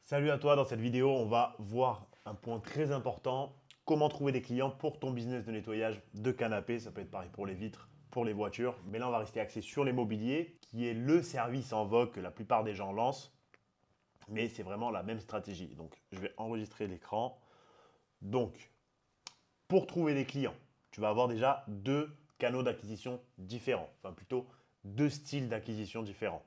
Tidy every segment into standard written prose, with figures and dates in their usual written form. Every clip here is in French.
Salut à toi, dans cette vidéo, on va voir un point très important, comment trouver des clients pour ton business de nettoyage de canapé. Ça peut être pareil pour les vitres, pour les voitures. Mais là, on va rester axé sur l'immobilier, qui est le service en vogue que la plupart des gens lancent. Mais c'est vraiment la même stratégie. Donc, je vais enregistrer l'écran. Donc, pour trouver des clients, tu vas avoir déjà deux canaux d'acquisition différents. Enfin, plutôt deux styles d'acquisition différents.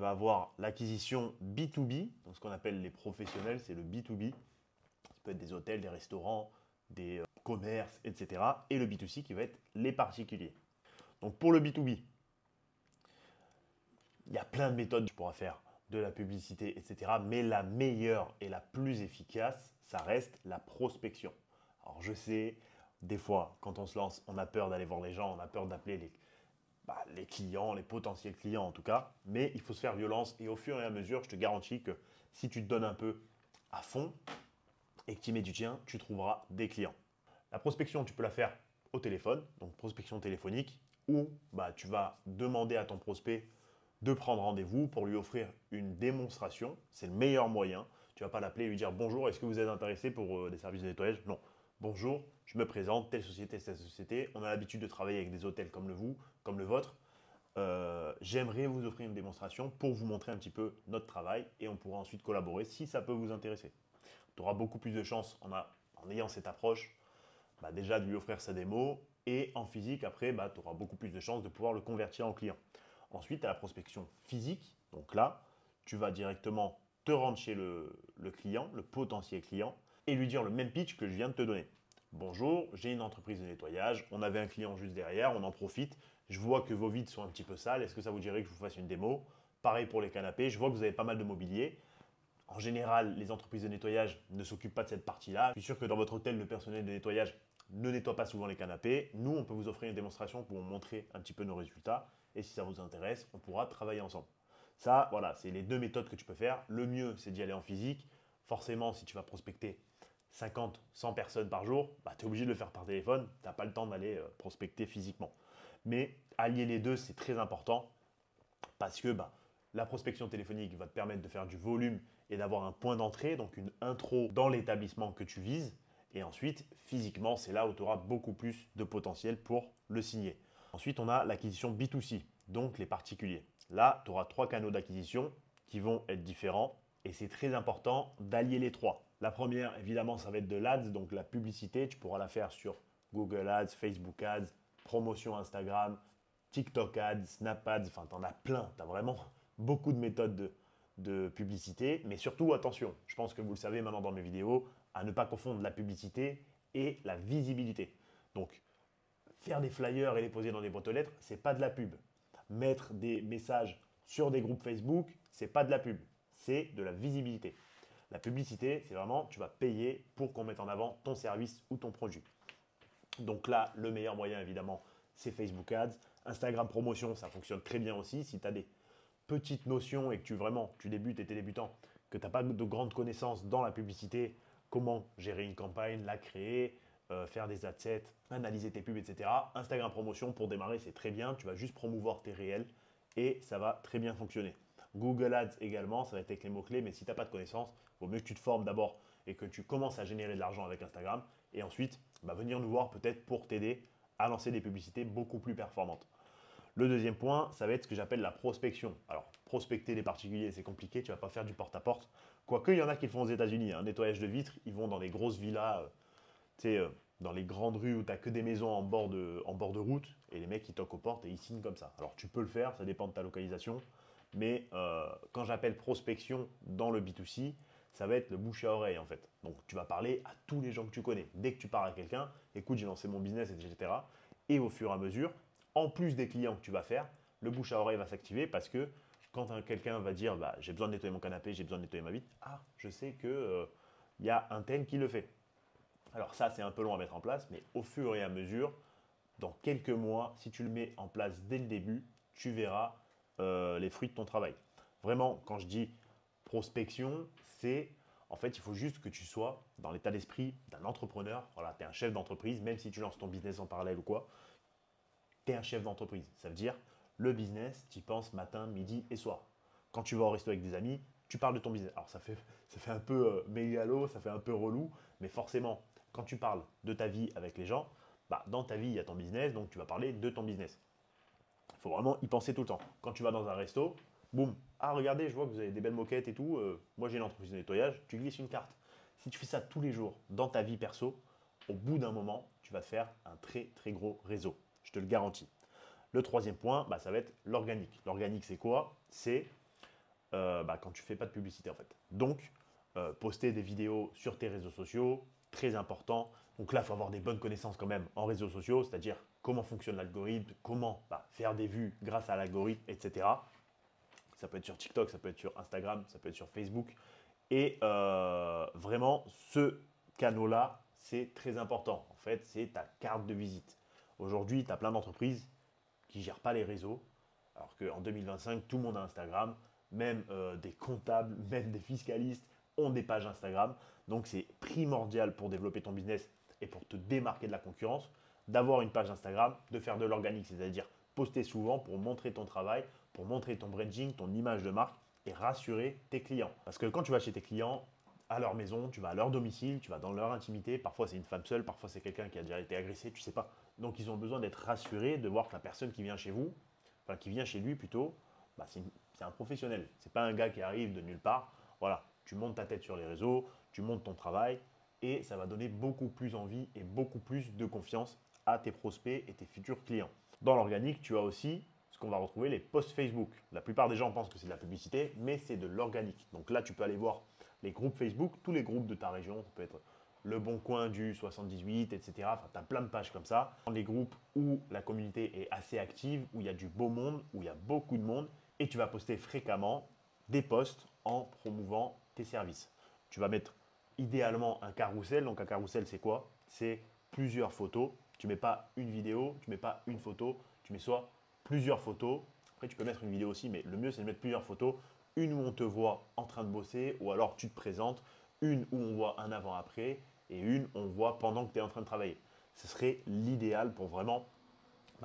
On va avoir l'acquisition B2B, donc ce qu'on appelle les professionnels, c'est le B2B. Ça peut être des hôtels, des restaurants, des commerces, etc. Et le B2C qui va être les particuliers. Donc pour le B2B, il y a plein de méthodes que tu pourras faire, de la publicité, etc. Mais la meilleure et la plus efficace, ça reste la prospection. Alors je sais, des fois, quand on se lance, on a peur d'aller voir les gens, on a peur d'appeler les clients, les potentiels clients en tout cas, mais il faut se faire violence et au fur et à mesure, je te garantis que si tu te donnes un peu à fond et que tu y mets du tien, tu trouveras des clients. La prospection, tu peux la faire au téléphone, donc prospection téléphonique, ou tu vas demander à ton prospect de prendre rendez-vous pour lui offrir une démonstration. C'est le meilleur moyen. Tu ne vas pas l'appeler et lui dire bonjour, est-ce que vous êtes intéressé pour des services de nettoyage? Non. Bonjour, je me présente, telle société. On a l'habitude de travailler avec des hôtels comme le vôtre. J'aimerais vous offrir une démonstration pour vous montrer un petit peu notre travail et on pourra ensuite collaborer si ça peut vous intéresser. Tu auras beaucoup plus de chances en ayant cette approche déjà de lui offrir sa démo et en physique, après, tu auras beaucoup plus de chances de pouvoir le convertir en client. Ensuite, tu as la prospection physique. Donc là, tu vas directement te rendre chez le client, le potentiel client, et lui dire le même pitch que je viens de te donner. Bonjour, j'ai une entreprise de nettoyage, on avait un client juste derrière, on en profite. Je vois que vos vitres sont un petit peu sales, est-ce que ça vous dirait que je vous fasse une démo? Pareil pour les canapés, je vois que vous avez pas mal de mobilier. En général, les entreprises de nettoyage ne s'occupent pas de cette partie-là. Je suis sûr que dans votre hôtel, le personnel de nettoyage ne nettoie pas souvent les canapés. Nous, on peut vous offrir une démonstration pour vous montrer un petit peu nos résultats. Et si ça vous intéresse, on pourra travailler ensemble. Ça, voilà, c'est les deux méthodes que tu peux faire. Le mieux, c'est d'y aller en physique. Forcément, si tu vas prospecter 50, 100 personnes par jour, tu es obligé de le faire par téléphone. Tu n'as pas le temps d'aller prospecter physiquement. Mais allier les deux, c'est très important parce que la prospection téléphonique va te permettre de faire du volume et d'avoir un point d'entrée, donc une intro dans l'établissement que tu vises. Et ensuite, physiquement, c'est là où tu auras beaucoup plus de potentiel pour le signer. Ensuite, on a l'acquisition B2C, donc les particuliers. Là, tu auras trois canaux d'acquisition qui vont être différents et c'est très important d'allier les trois. La première, évidemment, ça va être de l'Ads, donc la publicité. Tu pourras la faire sur Google Ads, Facebook Ads, promotion Instagram, TikTok Ads, Snap Ads, enfin, tu en as plein. Tu as vraiment beaucoup de méthodes de publicité. Mais surtout, attention, je pense que vous le savez maintenant dans mes vidéos, à ne pas confondre la publicité et la visibilité. Donc, faire des flyers et les poser dans des boîtes aux lettres, c'est pas de la pub. Mettre des messages sur des groupes Facebook, c'est pas de la pub, c'est de la visibilité. La publicité, c'est vraiment, tu vas payer pour qu'on mette en avant ton service ou ton produit. Donc là, le meilleur moyen, évidemment, c'est Facebook Ads. Instagram Promotion, ça fonctionne très bien aussi. Si tu as des petites notions et que tu débutes et tu es débutant, que tu n'as pas de grandes connaissances dans la publicité, comment gérer une campagne, la créer, faire des adsets, analyser tes pubs, etc. Instagram Promotion, pour démarrer, c'est très bien. Tu vas juste promouvoir tes réels et ça va très bien fonctionner. Google Ads également, ça va être avec les mots-clés, mais si tu n'as pas de connaissances, il vaut mieux que tu te formes d'abord et que tu commences à générer de l'argent avec Instagram et ensuite venir nous voir peut-être pour t'aider à lancer des publicités beaucoup plus performantes. Le deuxième point, ça va être ce que j'appelle la prospection. Alors, prospecter les particuliers, c'est compliqué, tu ne vas pas faire du porte-à-porte. Quoique, il y en a qui le font aux États-Unis. Un nettoyage de vitres, ils vont dans des grosses villas, dans les grandes rues où tu n'as que des maisons en bord de route, et les mecs, ils toquent aux portes et ils signent comme ça. Alors, tu peux le faire, ça dépend de ta localisation. Mais quand j'appelle prospection dans le B2C, ça va être le bouche à oreille en fait. Donc tu vas parler à tous les gens que tu connais. Dès que tu parles à quelqu'un, écoute, j'ai lancé mon business, etc. Et au fur et à mesure, en plus des clients que tu vas faire, le bouche à oreille va s'activer parce que quand quelqu'un va dire j'ai besoin de nettoyer mon canapé, j'ai besoin de nettoyer ma vitre, je sais que y a un tel qui le fait. Alors ça, c'est un peu long à mettre en place, mais au fur et à mesure, dans quelques mois, si tu le mets en place dès le début, tu verras les fruits de ton travail. Vraiment, quand je dis prospection, c'est en fait, il faut juste que tu sois dans l'état d'esprit d'un entrepreneur. Voilà, tu es un chef d'entreprise, même si tu lances ton business en parallèle ou quoi, tu es un chef d'entreprise. Ça veut dire, le business, tu y penses matin, midi et soir. Quand tu vas au resto avec des amis, tu parles de ton business. Alors ça fait un peu mégalo, ça fait un peu relou, mais forcément, quand tu parles de ta vie avec les gens, bah, dans ta vie, il y a ton business, donc tu vas parler de ton business. Il faut vraiment y penser tout le temps. Quand tu vas dans un resto, boum, ah regardez, je vois que vous avez des belles moquettes et tout, moi j'ai une entreprise de nettoyage, tu glisses une carte. Si tu fais ça tous les jours dans ta vie perso, au bout d'un moment, tu vas te faire un très très gros réseau. Je te le garantis. Le troisième point, bah, ça va être l'organique. L'organique, c'est quoi? C'est quand tu ne fais pas de publicité en fait. Donc, poster des vidéos sur tes réseaux sociaux, très important. Donc là, il faut avoir des bonnes connaissances quand même en réseaux sociaux, c'est-à-dire comment fonctionne l'algorithme, comment faire des vues grâce à l'algorithme, etc. Ça peut être sur TikTok, ça peut être sur Instagram, ça peut être sur Facebook. Et vraiment, ce canal-là, c'est très important. En fait, c'est ta carte de visite. Aujourd'hui, tu as plein d'entreprises qui ne gèrent pas les réseaux, alors qu'en 2025, tout le monde a Instagram. Même des comptables, même des fiscalistes ont des pages Instagram. Donc, c'est primordial pour développer ton business et pour te démarquer de la concurrence, d'avoir une page Instagram, de faire de l'organique, c'est-à-dire poster souvent pour montrer ton travail, pour montrer ton branding, ton image de marque et rassurer tes clients. Parce que quand tu vas chez tes clients, à leur maison, tu vas à leur domicile, tu vas dans leur intimité, parfois c'est une femme seule, parfois c'est quelqu'un qui a déjà été agressé, tu ne sais pas. Donc, ils ont besoin d'être rassurés, de voir que la personne qui vient chez vous, enfin qui vient chez lui plutôt, c'est un professionnel. Ce n'est pas un gars qui arrive de nulle part. Voilà, tu montes ta tête sur les réseaux, tu montes ton travail et ça va donner beaucoup plus envie et beaucoup plus de confiance à tes prospects et tes futurs clients. Dans l'organique, tu as aussi ce qu'on va retrouver, les posts Facebook. La plupart des gens pensent que c'est de la publicité, mais c'est de l'organique. Donc là, tu peux aller voir les groupes Facebook, tous les groupes de ta région. Ça peut être Le Bon Coin du 78, etc. Enfin, tu as plein de pages comme ça. Dans les groupes où la communauté est assez active, où il y a du beau monde, où il y a beaucoup de monde, et tu vas poster fréquemment des posts en promouvant tes services. Tu vas mettre idéalement un carrousel. Donc un carrousel, c'est quoi? C'est plusieurs photos. Tu ne mets pas une vidéo, tu ne mets pas une photo, tu mets soit plusieurs photos. Après, tu peux mettre une vidéo aussi, mais le mieux, c'est de mettre plusieurs photos. Une où on te voit en train de bosser, ou alors tu te présentes. Une où on voit un avant-après, et une où on voit pendant que tu es en train de travailler. Ce serait l'idéal pour vraiment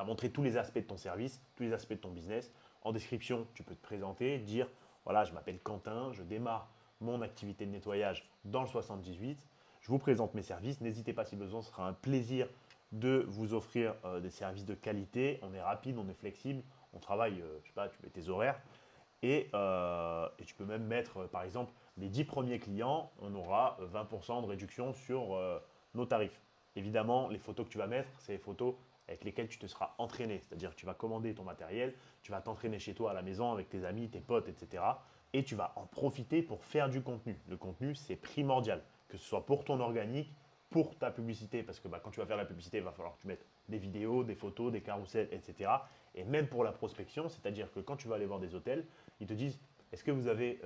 montrer tous les aspects de ton service, tous les aspects de ton business. En description, tu peux te présenter, dire voilà, je m'appelle Quentin, je démarre mon activité de nettoyage dans le 78. Je vous présente mes services. N'hésitez pas si besoin, ce sera un plaisir de vous offrir des services de qualité. On est rapide, on est flexible, on travaille, je sais pas, tu mets tes horaires. Et tu peux même mettre, par exemple, les 10 premiers clients, on aura 20% de réduction sur nos tarifs. Évidemment, les photos que tu vas mettre, c'est les photos avec lesquelles tu te seras entraîné. C'est-à-dire que tu vas commander ton matériel, tu vas t'entraîner chez toi à la maison avec tes amis, tes potes, etc. Et tu vas en profiter pour faire du contenu. Le contenu, c'est primordial, que ce soit pour ton organique, pour ta publicité, parce que quand tu vas faire la publicité, il va falloir que tu mettes des vidéos, des photos, des carousels, etc. Et même pour la prospection, c'est-à-dire que quand tu vas aller voir des hôtels, ils te disent est-ce que vous avez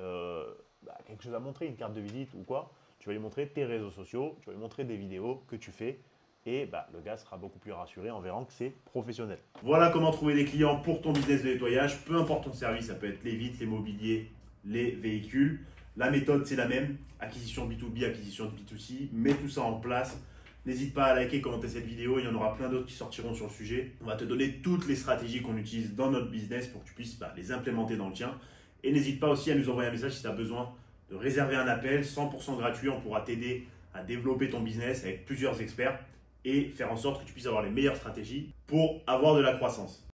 quelque chose à montrer, une carte de visite ou quoi? Tu vas lui montrer tes réseaux sociaux, tu vas lui montrer des vidéos que tu fais et le gars sera beaucoup plus rassuré en verrant que c'est professionnel. Voilà comment trouver des clients pour ton business de nettoyage, peu importe ton service, ça peut être les vitres, les mobiliers, les véhicules. La méthode, c'est la même, acquisition B2B, acquisition de B2C, mets tout ça en place. N'hésite pas à liker, commenter cette vidéo, il y en aura plein d'autres qui sortiront sur le sujet. On va te donner toutes les stratégies qu'on utilise dans notre business pour que tu puisses les implémenter dans le tien. Et n'hésite pas aussi à nous envoyer un message si tu as besoin de réserver un appel 100% gratuit. On pourra t'aider à développer ton business avec plusieurs experts et faire en sorte que tu puisses avoir les meilleures stratégies pour avoir de la croissance.